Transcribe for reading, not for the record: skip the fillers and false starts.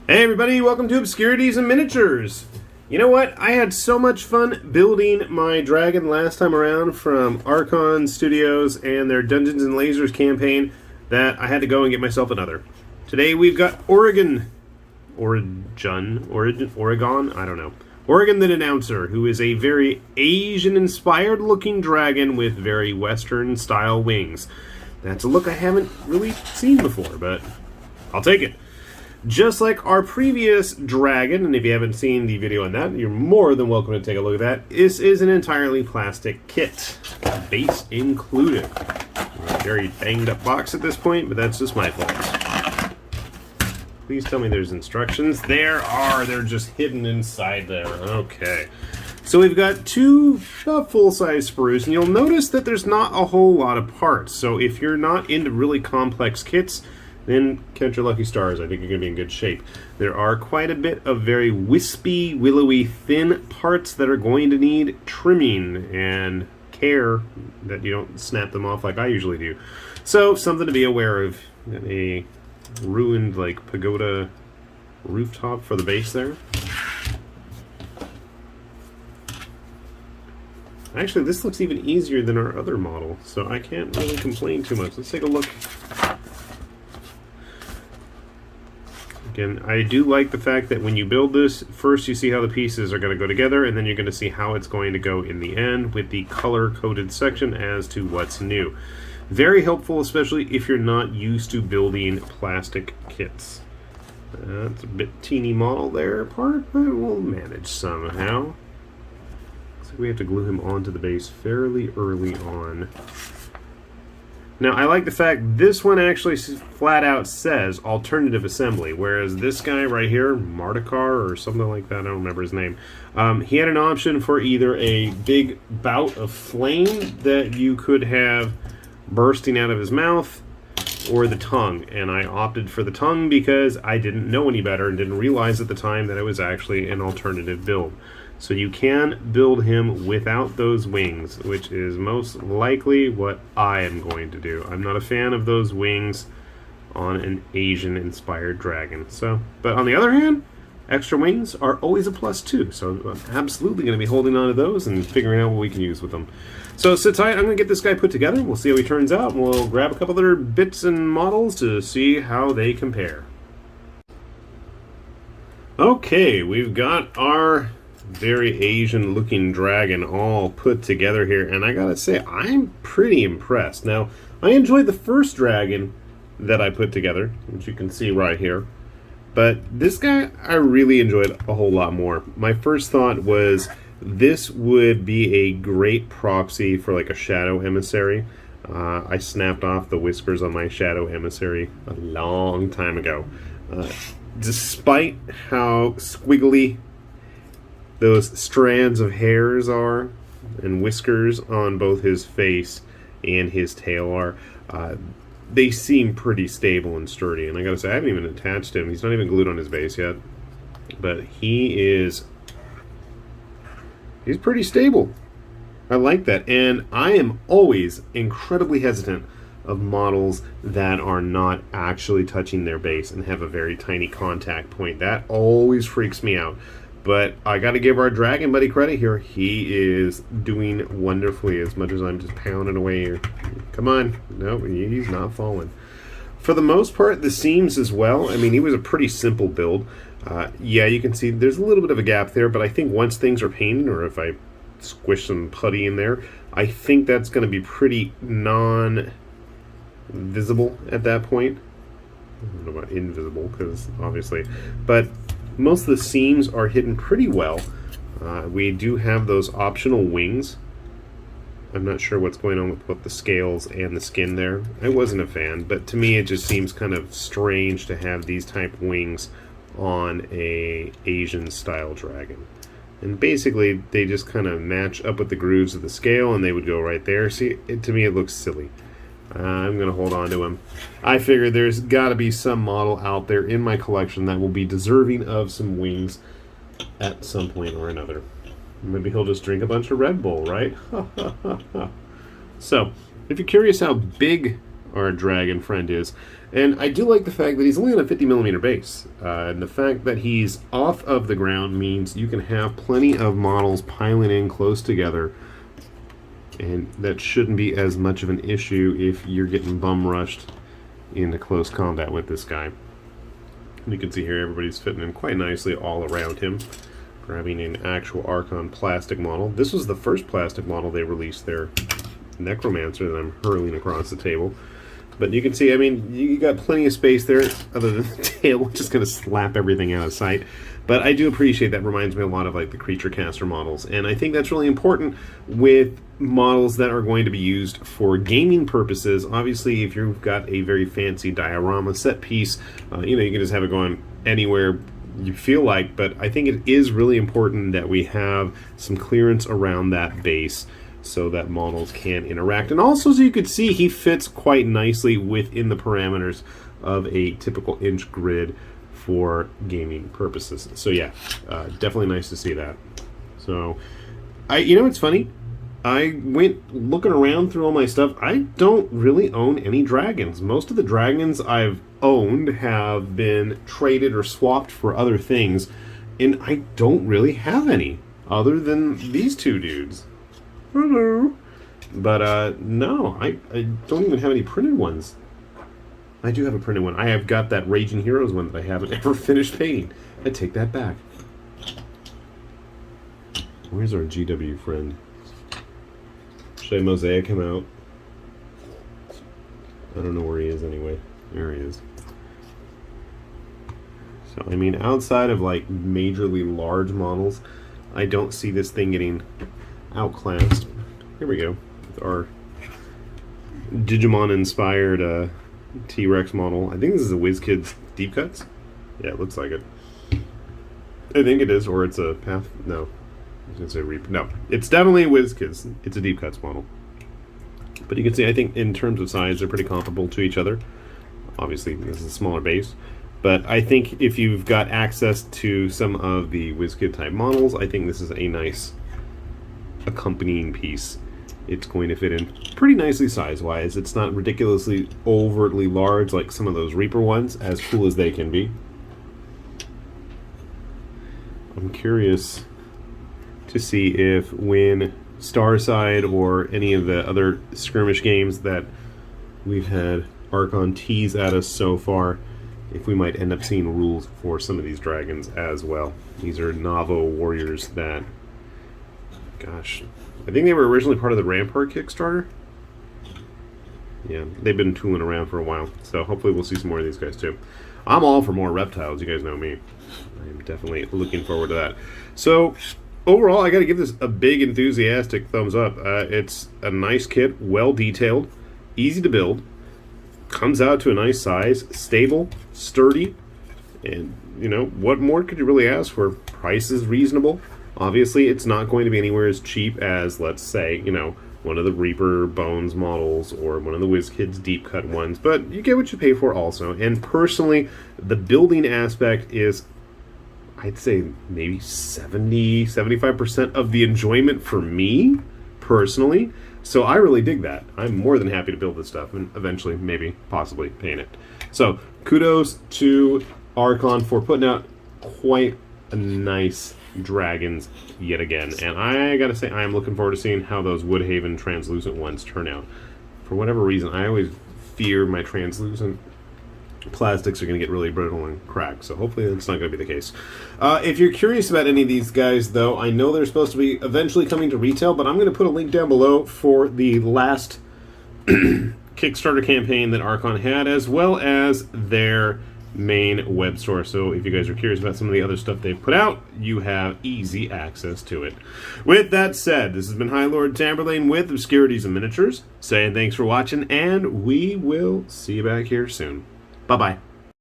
Hey everybody, welcome to Obscurities and Miniatures. You know what? I had so much fun building my dragon last time around from Archon Studios and their Dungeons and Lasers campaign that I had to go and get myself another. Today we've got Origon, I don't know. Origon the Denouncer, who is a very Asian-inspired looking dragon with very Western-style wings. That's a look I haven't really seen before, but I'll take it. Just like our previous dragon, and if you haven't seen the video on that, you're more than welcome to take a look at that. This is an entirely plastic kit, base included. A very banged up box at this point, but that's just my fault. Please tell me there's instructions. There are. They're just hidden inside there. Okay. So we've got two full-size sprues, and you'll notice that there's not a whole lot of parts. So if you're not into really complex kits, then count your lucky stars. I think you're going to be in good shape. There are quite a bit of very wispy, willowy, thin parts that are going to need trimming and care that you don't snap them off like I usually do. So, something to be aware of. A ruined, like, pagoda rooftop for the base there. Actually, this looks even easier than our other model, so I can't really complain too much. Let's take a look. Again, I do like the fact that when you build this, first you see how the pieces are going to go together, and then you're going to see how it's going to go in the end with the color-coded section as to what's new. Very helpful, especially if you're not used to building plastic kits. It's a bit teeny model there part, but we'll manage somehow. Looks like we have to glue him onto the base fairly early on. Now, I like the fact this one actually flat out says alternative assembly, whereas this guy right here, Martikar or something like that, I don't remember his name, he had an option for either a big bout of flame that you could have bursting out of his mouth or the tongue, and I opted for the tongue because I didn't know any better and didn't realize at the time that it was actually an alternative build. So you can build him without those wings, which is most likely what I am going to do. I'm not a fan of those wings on an Asian-inspired dragon. So, but on the other hand, extra wings are always a plus too. So I'm absolutely going to be holding on to those and figuring out what we can use with them. So sit tight, I'm going to get this guy put together. We'll see how he turns out, and we'll grab a couple other bits and models to see how they compare. Okay, we've got our very Asian looking dragon all put together here, and I gotta say I'm pretty impressed. Now, I enjoyed the first dragon that I put together, which you can see right here, but this guy I really enjoyed a whole lot more. My first thought was this would be a great proxy for like a shadow emissary. I snapped off the whiskers on my shadow emissary a long time ago. Despite how squiggly those strands of hairs are and whiskers on both his face and his tail are, they seem pretty stable and sturdy. And I gotta say, I haven't even attached him. He's not even glued on his base yet. But he's pretty stable. I like that. And I am always incredibly hesitant of models that are not actually touching their base and have a very tiny contact point. That always freaks me out. But I got to give our dragon buddy credit here. He is doing wonderfully as much as I'm just pounding away here. Come on. No, he's not falling. For the most part, the seams as well. I mean, he was a pretty simple build. Yeah, you can see there's a little bit of a gap there, but I think once things are painted, or if I squish some putty in there, I think that's going to be pretty non-visible at that point. I don't know about invisible, because obviously, but most of the seams are hidden pretty well. We do have those optional wings. I'm not sure what's going on with both the scales and the skin there. I wasn't a fan, but to me it just seems kind of strange to have these type wings on a Asian style dragon. And basically they just kind of match up with the grooves of the scale and they would go right there. See, to me it looks silly. I'm going to hold on to him. I figure there's got to be some model out there in my collection that will be deserving of some wings at some point or another. Maybe he'll just drink a bunch of Red Bull, right? So, if you're curious how big our dragon friend is, And I do like the fact that he's only on a 50mm base. And the fact that he's off of the ground means you can have plenty of models piling in close together. And that shouldn't be as much of an issue if you're getting bum rushed into close combat with this guy. And you can see here everybody's fitting in quite nicely all around him. Grabbing an actual Archon plastic model. This was the first plastic model they released, their Necromancer that I'm hurling across the table. But you can see, I mean, you got plenty of space there, other than the tail, which is going to slap everything out of sight. But I do appreciate that. Reminds me a lot of like the Creature Caster models. And I think that's really important with models that are going to be used for gaming purposes. Obviously, if you've got a very fancy diorama set piece, you can just have it going anywhere you feel like. But I think it is really important that we have some clearance around that base, so that models can interact. And also, as you can see, he fits quite nicely within the parameters of a typical inch grid for gaming purposes. So yeah, definitely nice to see that. So, it's funny. I went looking around through all my stuff. I don't really own any dragons. Most of the dragons I've owned have been traded or swapped for other things, and I don't really have any other than these two dudes. Hello. But no, I don't even have any printed ones. I do have a printed one. I have got that Raging Heroes one that I haven't ever finished painting. I take that back. Where's our GW friend? Should I mosaic him out? I don't know where he is anyway. There he is. So, I mean, outside of like majorly large models, I don't see this thing getting outclassed. Here we go, with our Digimon-inspired T-Rex model. I think this is a Wizkids deep cuts. Yeah, it looks like it. I think it is, or it's a path. No, I was gonna say Reaper. No, it's definitely a Wizkids. It's a deep cuts model. But you can see, I think in terms of size, they're pretty comparable to each other. Obviously, this is a smaller base. But I think if you've got access to some of the Wizkid type models, I think this is a nice accompanying piece. It's going to fit in pretty nicely size-wise. It's not ridiculously overtly large like some of those Reaper ones, as cool as they can be. I'm curious to see if when Starside or any of the other skirmish games that we've had Archon tease at us so far, if we might end up seeing rules for some of these dragons as well. These are Navo warriors that, gosh, I think they were originally part of the Rampart Kickstarter. Yeah, they've been tooling around for a while, so hopefully we'll see some more of these guys too. I'm all for more reptiles, you guys know me. I'm definitely looking forward to that. So, overall, I got to give this a big enthusiastic thumbs up. It's a nice kit, well detailed, easy to build, comes out to a nice size, stable, sturdy, and, what more could you really ask for? Price is reasonable. Obviously, it's not going to be anywhere as cheap as, let's say, one of the Reaper Bones models or one of the WizKids deep cut ones, but you get what you pay for also. And personally, the building aspect is, I'd say, maybe 70-75% of the enjoyment for me, personally. So I really dig that. I'm more than happy to build this stuff and eventually, maybe, possibly paint it. So, kudos to Archon for putting out quite a nice dragons yet again, and I gotta say I am looking forward to seeing how those Woodhaven translucent ones turn out. For whatever reason, I always fear my translucent plastics are going to get really brittle and crack, so hopefully that's not going to be the case. If you're curious about any of these guys, though, I know they're supposed to be eventually coming to retail, but I'm going to put a link down below for the last Kickstarter campaign that Archon had, as well as their main web store. So if you guys are curious about some of the other stuff they've put out, you have easy access to it. With that said, this has been High Lord Tamberlane with Obscurities and Miniatures, saying thanks for watching, and we will see you back here soon. Bye-bye.